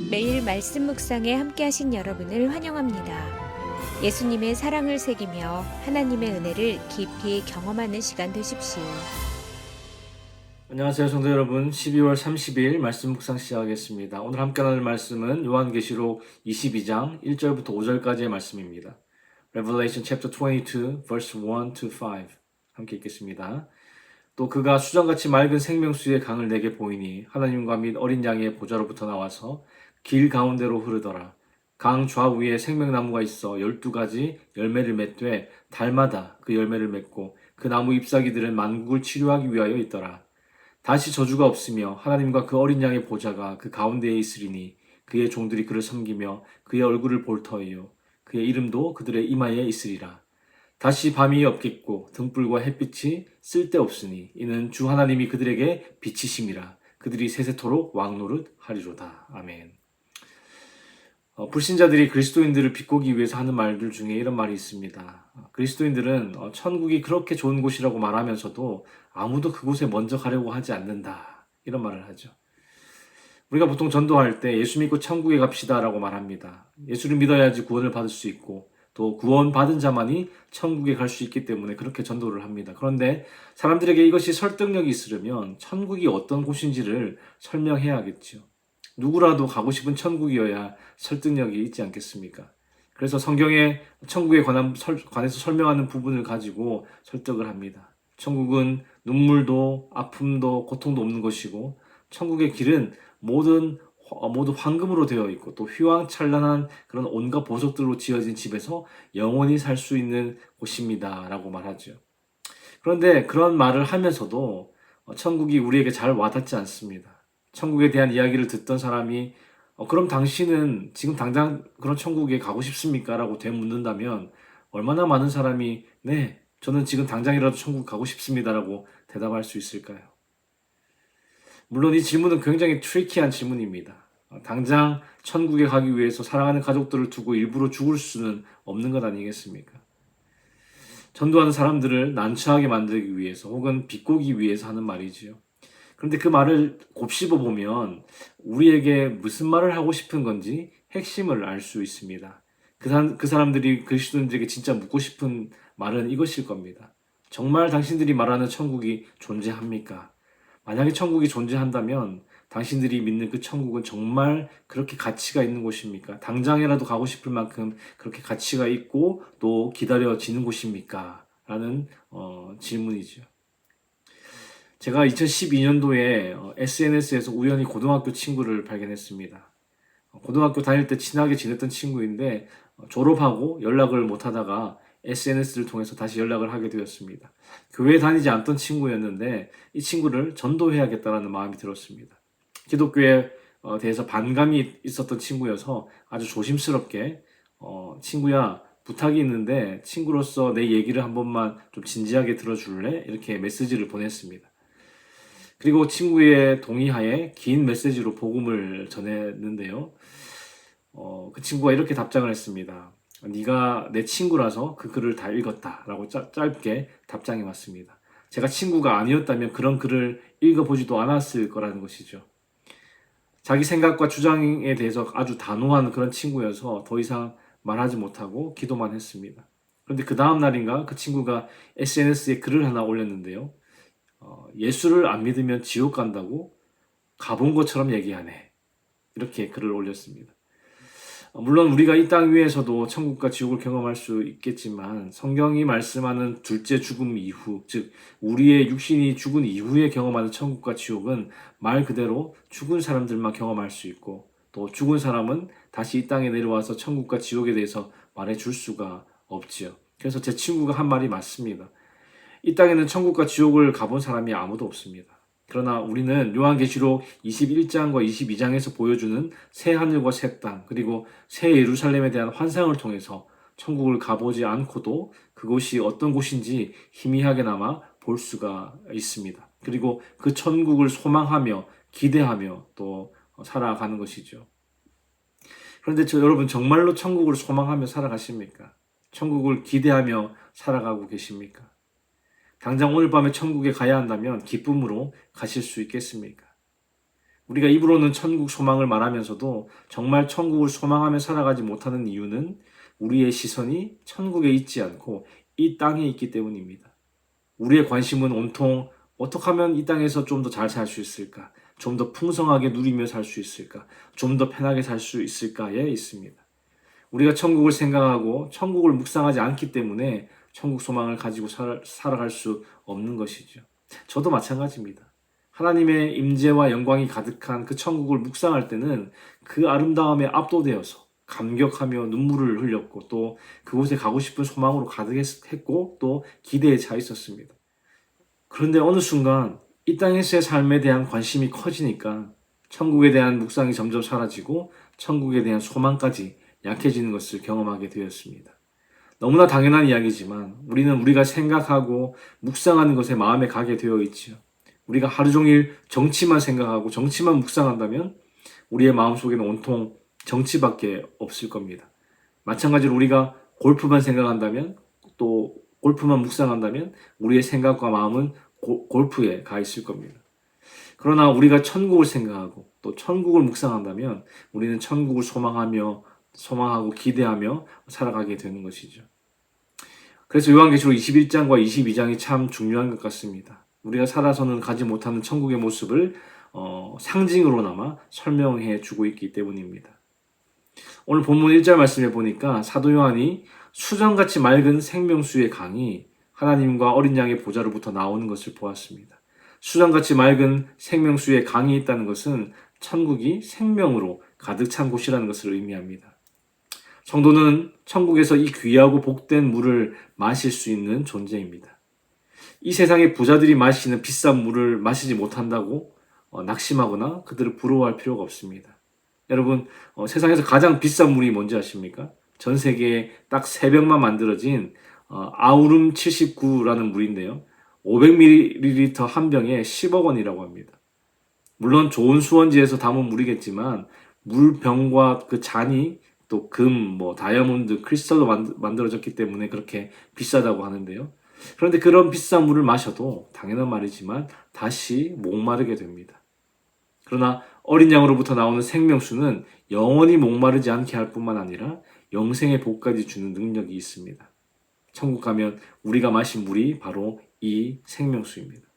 매일 말씀 묵상에 함께 하신 여러분을 환영합니다. 예수님의 사랑을 새기며 하나님의 은혜를 깊이 경험하는 시간 되십시오. 안녕하세요, 성도 여러분. 12월 30일 말씀 묵상 시작하겠습니다. 오늘 함께 나눌 말씀은 요한계시록 22장 1절부터 5절까지의 말씀입니다. Revelation chapter 22, verse 1 to 5. 함께 읽겠습니다. 또 그가 수정같이 맑은 생명수의 강을 내게 보이니 하나님과 및 어린 양의 보좌로부터 나와서 길 가운데로 흐르더라. 강 좌우에 생명나무가 있어 12가지 열매를 맺되 달마다 그 열매를 맺고 그 나무 잎사귀들은 만국을 치료하기 위하여 있더라. 다시 저주가 없으며 하나님과 그 어린 양의 보좌가 그 가운데에 있으리니 그의 종들이 그를 섬기며 그의 얼굴을 볼 터이요 그의 이름도 그들의 이마에 있으리라. 다시 밤이 없겠고 등불과 햇빛이 쓸데없으니 이는 주 하나님이 그들에게 빛이심이라. 그들이 세세토록 왕노릇 하리로다. 아멘. 불신자들이 그리스도인들을 비꼬기 위해서 하는 말들 중에 이런 말이 있습니다. 그리스도인들은 천국이 그렇게 좋은 곳이라고 말하면서도 아무도 그곳에 먼저 가려고 하지 않는다. 이런 말을 하죠. 우리가 보통 전도할 때 예수 믿고 천국에 갑시다 라고 말합니다. 예수를 믿어야지 구원을 받을 수 있고 또 구원받은 자만이 천국에 갈 수 있기 때문에 그렇게 전도를 합니다. 그런데 사람들에게 이것이 설득력이 있으려면 천국이 어떤 곳인지를 설명해야겠죠. 누구라도 가고 싶은 천국이어야 설득력이 있지 않겠습니까? 그래서 성경에 천국에 관해서 설명하는 부분을 가지고 설득을 합니다. 천국은 눈물도 아픔도 고통도 없는 것이고 천국의 길은 모두 황금으로 되어 있고 또 휘황찬란한 그런 온갖 보석들로 지어진 집에서 영원히 살 수 있는 곳입니다 라고 말하죠. 그런데 그런 말을 하면서도 천국이 우리에게 잘 와닿지 않습니다. 천국에 대한 이야기를 듣던 사람이 그럼 당신은 지금 당장 그런 천국에 가고 싶습니까? 라고 되묻는다면 얼마나 많은 사람이 네, 저는 지금 당장이라도 천국 가고 싶습니다 라고 대답할 수 있을까요? 물론 이 질문은 굉장히 트리키한 질문입니다. 당장 천국에 가기 위해서 사랑하는 가족들을 두고 일부러 죽을 수는 없는 것 아니겠습니까? 전도하는 사람들을 난처하게 만들기 위해서 혹은 비꼬기 위해서 하는 말이지요. 그런데 그 말을 곱씹어 보면 우리에게 무슨 말을 하고 싶은 건지 핵심을 알 수 있습니다. 그 사람들이 그리스도인들에게 진짜 묻고 싶은 말은 이것일 겁니다. 정말 당신들이 말하는 천국이 존재합니까? 만약에 천국이 존재한다면 당신들이 믿는 그 천국은 정말 그렇게 가치가 있는 곳입니까? 당장이라도 가고 싶을 만큼 그렇게 가치가 있고 또 기다려지는 곳입니까? 라는 질문이죠. 제가 2012년도에 SNS에서 우연히 고등학교 친구를 발견했습니다. 고등학교 다닐 때 친하게 지냈던 친구인데 졸업하고 연락을 못 하다가 SNS를 통해서 다시 연락을 하게 되었습니다. 교회에 다니지 않던 친구였는데 이 친구를 전도해야겠다라는 마음이 들었습니다. 기독교에 대해서 반감이 있었던 친구여서 아주 조심스럽게 친구야 부탁이 있는데 친구로서 내 얘기를 한 번만 좀 진지하게 들어줄래? 이렇게 메시지를 보냈습니다. 그리고 친구의 동의하에 긴 메시지로 복음을 전했는데요. 그 친구가 이렇게 답장을 했습니다. 네가 내 친구라서 그 글을 다 읽었다 라고 짧게 답장이 왔습니다. 제가 친구가 아니었다면 그런 글을 읽어보지도 않았을 거라는 것이죠. 자기 생각과 주장에 대해서 아주 단호한 그런 친구여서 더 이상 말하지 못하고 기도만 했습니다. 그런데 그 다음 날인가 그 친구가 SNS에 글을 하나 올렸는데요. 예수를 안 믿으면 지옥 간다고 가본 것처럼 얘기하네. 이렇게 글을 올렸습니다. 물론 우리가 이 땅 위에서도 천국과 지옥을 경험할 수 있겠지만 성경이 말씀하는 둘째 죽음 이후, 즉 우리의 육신이 죽은 이후에 경험하는 천국과 지옥은 말 그대로 죽은 사람들만 경험할 수 있고 또 죽은 사람은 다시 이 땅에 내려와서 천국과 지옥에 대해서 말해줄 수가 없지요. 그래서 제 친구가 한 말이 맞습니다. 이 땅에는 천국과 지옥을 가본 사람이 아무도 없습니다. 그러나 우리는 요한계시록 21장과 22장에서 보여주는 새 하늘과 새 땅, 그리고 새 예루살렘에 대한 환상을 통해서 천국을 가보지 않고도 그곳이 어떤 곳인지 희미하게나마 볼 수가 있습니다. 그리고 그 천국을 소망하며 기대하며 또 살아가는 것이죠. 그런데 여러분 정말로 천국을 소망하며 살아가십니까? 천국을 기대하며 살아가고 계십니까? 당장 오늘 밤에 천국에 가야 한다면 기쁨으로 가실 수 있겠습니까? 우리가 입으로는 천국 소망을 말하면서도 정말 천국을 소망하며 살아가지 못하는 이유는 우리의 시선이 천국에 있지 않고 이 땅에 있기 때문입니다. 우리의 관심은 온통 어떻게 하면 이 땅에서 좀 더 잘 살 수 있을까? 좀 더 풍성하게 누리며 살 수 있을까? 좀 더 편하게 살 수 있을까에 있습니다. 우리가 천국을 생각하고 천국을 묵상하지 않기 때문에 천국 소망을 가지고 살아갈 수 없는 것이죠. 저도 마찬가지입니다. 하나님의 임재와 영광이 가득한 그 천국을 묵상할 때는 그 아름다움에 압도되어서 감격하며 눈물을 흘렸고 또 그곳에 가고 싶은 소망으로 가득했고 또 기대에 차 있었습니다. 그런데 어느 순간 이 땅에서의 삶에 대한 관심이 커지니까 천국에 대한 묵상이 점점 사라지고 천국에 대한 소망까지 약해지는 것을 경험하게 되었습니다. 너무나 당연한 이야기지만 우리는 우리가 생각하고 묵상하는 것에 마음에 가게 되어 있지요. 우리가 하루 종일 정치만 생각하고 정치만 묵상한다면 우리의 마음속에는 온통 정치밖에 없을 겁니다. 마찬가지로 우리가 골프만 생각한다면 또 골프만 묵상한다면 우리의 생각과 마음은 골프에 가 있을 겁니다. 그러나 우리가 천국을 생각하고 또 천국을 묵상한다면 우리는 천국을 소망하고 기대하며 살아가게 되는 것이죠. 그래서 요한계시록 21장과 22장이 참 중요한 것 같습니다. 우리가 살아서는 가지 못하는 천국의 모습을 상징으로나마 설명해 주고 있기 때문입니다. 오늘 본문 1절 말씀에 보니까 사도 요한이 수정같이 맑은 생명수의 강이 하나님과 어린 양의 보좌로부터 나오는 것을 보았습니다. 수정같이 맑은 생명수의 강이 있다는 것은 천국이 생명으로 가득 찬 곳이라는 것을 의미합니다. 성도는 천국에서 이 귀하고 복된 물을 마실 수 있는 존재입니다. 이 세상의 부자들이 마시는 비싼 물을 마시지 못한다고 낙심하거나 그들을 부러워할 필요가 없습니다. 여러분, 세상에서 가장 비싼 물이 뭔지 아십니까? 전 세계에 딱 3병만 만들어진 아우름 79라는 물인데요. 500ml 한 병에 10억 원이라고 합니다. 물론 좋은 수원지에서 담은 물이겠지만 물병과 그 잔이 또 금, 다이아몬드, 크리스탈로 만들어졌기 때문에 그렇게 비싸다고 하는데요. 그런데 그런 비싼 물을 마셔도 당연한 말이지만 다시 목마르게 됩니다. 그러나 어린 양으로부터 나오는 생명수는 영원히 목마르지 않게 할 뿐만 아니라 영생의 복까지 주는 능력이 있습니다. 천국 가면 우리가 마신 물이 바로 이 생명수입니다.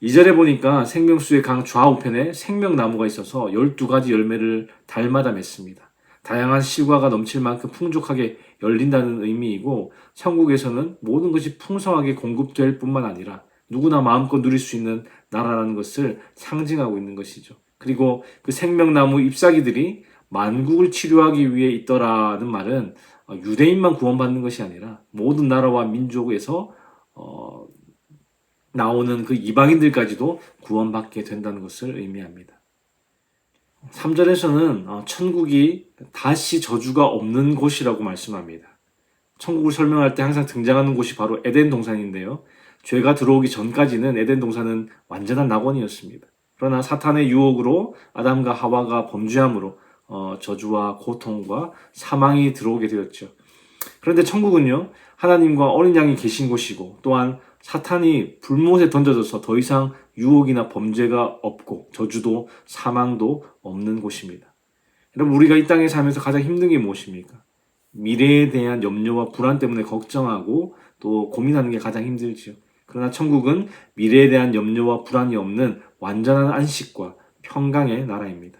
2절에 보니까 생명수의 강 좌우편에 생명나무가 있어서 12가지 열매를 달마다 맺습니다. 다양한 실과가 넘칠 만큼 풍족하게 열린다는 의미이고 천국에서는 모든 것이 풍성하게 공급될 뿐만 아니라 누구나 마음껏 누릴 수 있는 나라라는 것을 상징하고 있는 것이죠. 그리고 그 생명나무 잎사귀들이 만국을 치료하기 위해 있더라는 말은 유대인만 구원받는 것이 아니라 모든 나라와 민족에서 나오는 그 이방인들까지도 구원받게 된다는 것을 의미합니다. 3절에서는 천국이 다시 저주가 없는 곳이라고 말씀합니다. 천국을 설명할 때 항상 등장하는 곳이 바로 에덴 동산인데요. 죄가 들어오기 전까지는 에덴 동산은 완전한 낙원이었습니다. 그러나 사탄의 유혹으로 아담과 하와가 범죄함으로 저주와 고통과 사망이 들어오게 되었죠. 그런데 천국은요, 하나님과 어린 양이 계신 곳이고 또한 사탄이 불못에 던져져서 더 이상 유혹이나 범죄가 없고 저주도 사망도 없는 곳입니다. 여러분, 우리가 이 땅에 살면서 가장 힘든 게 무엇입니까? 미래에 대한 염려와 불안 때문에 걱정하고 또 고민하는 게 가장 힘들지요. 그러나 천국은 미래에 대한 염려와 불안이 없는 완전한 안식과 평강의 나라입니다.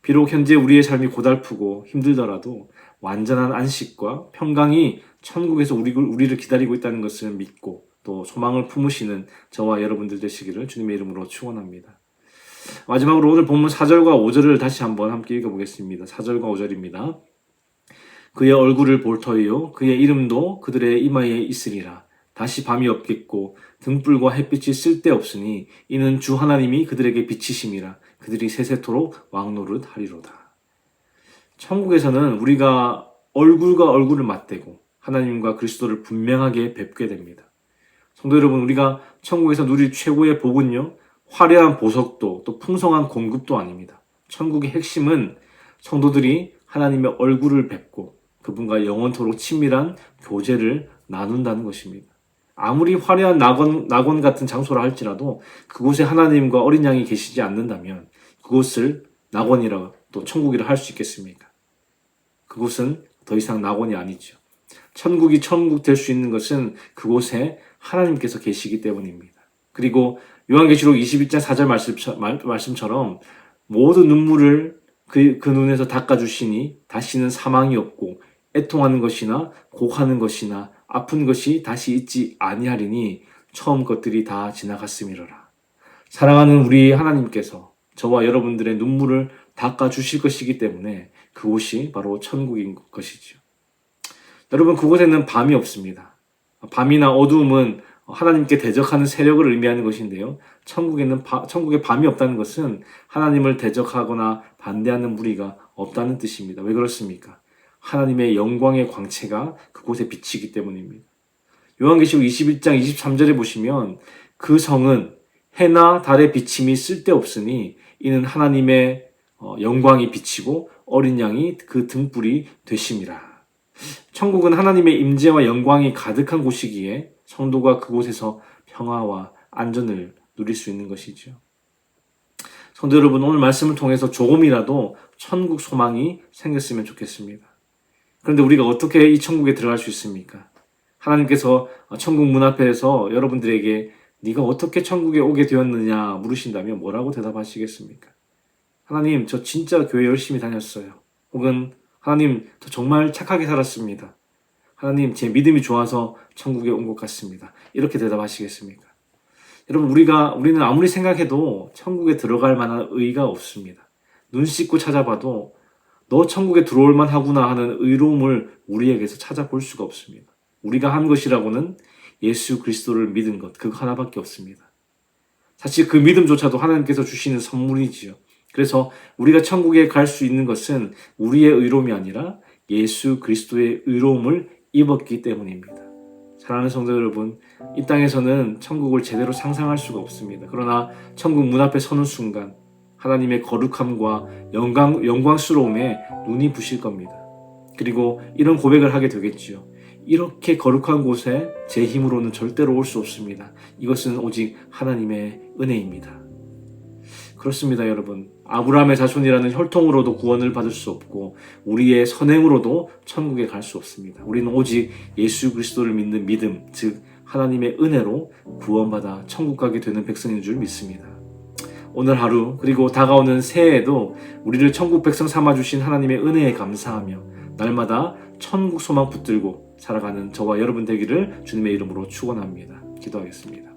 비록 현재 우리의 삶이 고달프고 힘들더라도 완전한 안식과 평강이 천국에서 우리를 기다리고 있다는 것을 믿고 또 소망을 품으시는 저와 여러분들 되시기를 주님의 이름으로 축원합니다. 마지막으로 오늘 본문 4절과 5절을 다시 한번 함께 읽어보겠습니다. 4절과 5절입니다. 그의 얼굴을 볼 터이요 그의 이름도 그들의 이마에 있으리라. 다시 밤이 없겠고 등불과 햇빛이 쓸데없으니 이는 주 하나님이 그들에게 비치심이라. 그들이 세세토록 왕노릇 하리로다. 천국에서는 우리가 얼굴과 얼굴을 맞대고 하나님과 그리스도를 분명하게 뵙게 됩니다. 성도 여러분, 우리가 천국에서 누릴 최고의 복은요, 화려한 보석도 또 풍성한 공급도 아닙니다. 천국의 핵심은 성도들이 하나님의 얼굴을 뵙고 그분과 영원토록 친밀한 교제를 나눈다는 것입니다. 아무리 화려한 낙원 같은 장소라 할지라도 그곳에 하나님과 어린 양이 계시지 않는다면 그곳을 낙원이라 또 천국이라 할 수 있겠습니까? 그곳은 더 이상 낙원이 아니죠. 천국이 천국 될 수 있는 것은 그곳에 하나님께서 계시기 때문입니다. 그리고 요한계시록 21장 4절 말씀처럼 모든 눈물을 그 눈에서 닦아주시니 다시는 사망이 없고 애통하는 것이나 곡하는 것이나 아픈 것이 다시 있지 아니하리니 처음 것들이 다 지나갔음이로라. 사랑하는 우리 하나님께서 저와 여러분들의 눈물을 닦아주실 것이기 때문에 그곳이 바로 천국인 것이죠. 여러분, 그곳에는 밤이 없습니다. 밤이나 어두움은 하나님께 대적하는 세력을 의미하는 것인데요. 천국에 밤이 없다는 것은 하나님을 대적하거나 반대하는 무리가 없다는 뜻입니다. 왜 그렇습니까? 하나님의 영광의 광채가 그곳에 비치기 때문입니다. 요한계시록 21장 23절에 보시면 그 성은 해나 달의 비침이 쓸데없으니 이는 하나님의 영광이 비치고 어린 양이 그 등불이 되심이라. 천국은 하나님의 임재와 영광이 가득한 곳이기에 성도가 그곳에서 평화와 안전을 누릴 수 있는 것이죠. 성도 여러분, 오늘 말씀을 통해서 조금이라도 천국 소망이 생겼으면 좋겠습니다. 그런데 우리가 어떻게 이 천국에 들어갈 수 있습니까? 하나님께서 천국 문 앞에서 여러분들에게 네가 어떻게 천국에 오게 되었느냐 물으신다면 뭐라고 대답하시겠습니까? 하나님, 저 진짜 교회 열심히 다녔어요. 혹은 하나님, 저 정말 착하게 살았습니다. 하나님, 제 믿음이 좋아서 천국에 온 것 같습니다. 이렇게 대답하시겠습니까? 여러분, 우리는 아무리 생각해도 천국에 들어갈 만한 의의가 없습니다. 눈 씻고 찾아봐도 너 천국에 들어올 만하구나 하는 의로움을 우리에게서 찾아볼 수가 없습니다. 우리가 한 것이라고는 예수 그리스도를 믿은 것, 그거 하나밖에 없습니다. 사실 그 믿음조차도 하나님께서 주시는 선물이지요. 그래서 우리가 천국에 갈 수 있는 것은 우리의 의로움이 아니라 예수 그리스도의 의로움을 입었기 때문입니다. 사랑하는 성도 여러분, 이 땅에서는 천국을 제대로 상상할 수가 없습니다. 그러나 천국 문 앞에 서는 순간 하나님의 거룩함과 영광스러움에 눈이 부실 겁니다. 그리고 이런 고백을 하게 되겠지요. 이렇게 거룩한 곳에 제 힘으로는 절대로 올 수 없습니다. 이것은 오직 하나님의 은혜입니다. 그렇습니다, 여러분. 아브라함의 자손이라는 혈통으로도 구원을 받을 수 없고 우리의 선행으로도 천국에 갈 수 없습니다. 우리는 오직 예수 그리스도를 믿는 믿음, 즉 하나님의 은혜로 구원받아 천국 가게 되는 백성인 줄 믿습니다. 오늘 하루 그리고 다가오는 새해에도 우리를 천국 백성 삼아주신 하나님의 은혜에 감사하며 날마다 천국 소망 붙들고 살아가는 저와 여러분 되기를 주님의 이름으로 축원합니다. 기도하겠습니다.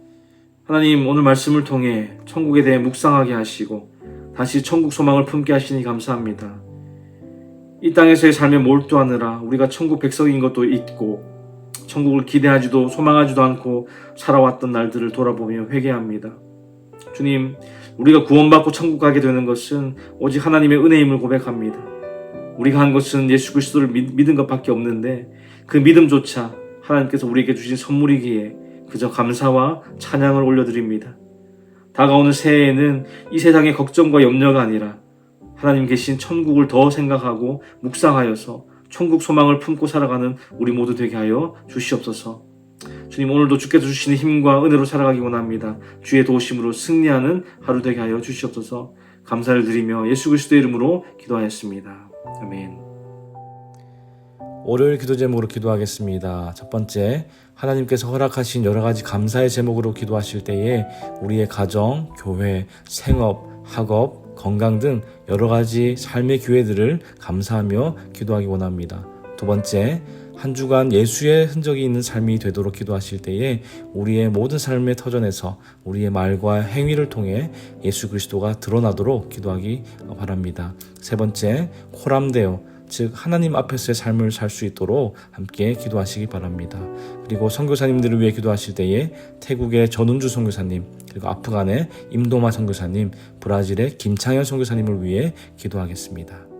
하나님, 오늘 말씀을 통해 천국에 대해 묵상하게 하시고 다시 천국 소망을 품게 하시니 감사합니다. 이 땅에서의 삶에 몰두하느라 우리가 천국 백성인 것도 잊고 천국을 기대하지도 소망하지도 않고 살아왔던 날들을 돌아보며 회개합니다. 주님, 우리가 구원받고 천국 가게 되는 것은 오직 하나님의 은혜임을 고백합니다. 우리가 한 것은 예수 그리스도를 믿은 것밖에 없는데 그 믿음조차 하나님께서 우리에게 주신 선물이기에 그저 감사와 찬양을 올려드립니다. 다가오는 새해에는 이 세상의 걱정과 염려가 아니라 하나님 계신 천국을 더 생각하고 묵상하여서 천국 소망을 품고 살아가는 우리 모두 되게 하여 주시옵소서. 주님, 오늘도 주께서 주시는 힘과 은혜로 살아가기 원합니다. 주의 도우심으로 승리하는 하루 되게 하여 주시옵소서. 감사를 드리며 예수 그리스도의 이름으로 기도하였습니다. 아멘. 월요일 기도 제목으로 기도하겠습니다. 첫 번째, 하나님께서 허락하신 여러 가지 감사의 제목으로 기도하실 때에 우리의 가정, 교회, 생업, 학업, 건강 등 여러 가지 삶의 기회들을 감사하며 기도하기 원합니다. 두 번째, 한 주간 예수의 흔적이 있는 삶이 되도록 기도하실 때에 우리의 모든 삶의 터전에서 우리의 말과 행위를 통해 예수 그리스도가 드러나도록 기도하기 바랍니다. 세 번째, 코람데오, 즉 하나님 앞에서의 삶을 살 수 있도록 함께 기도하시기 바랍니다. 그리고 선교사님들을 위해 기도하실 때에 태국의 전운주 선교사님, 그리고 아프간의 임도마 선교사님, 브라질의 김창현 선교사님을 위해 기도하겠습니다.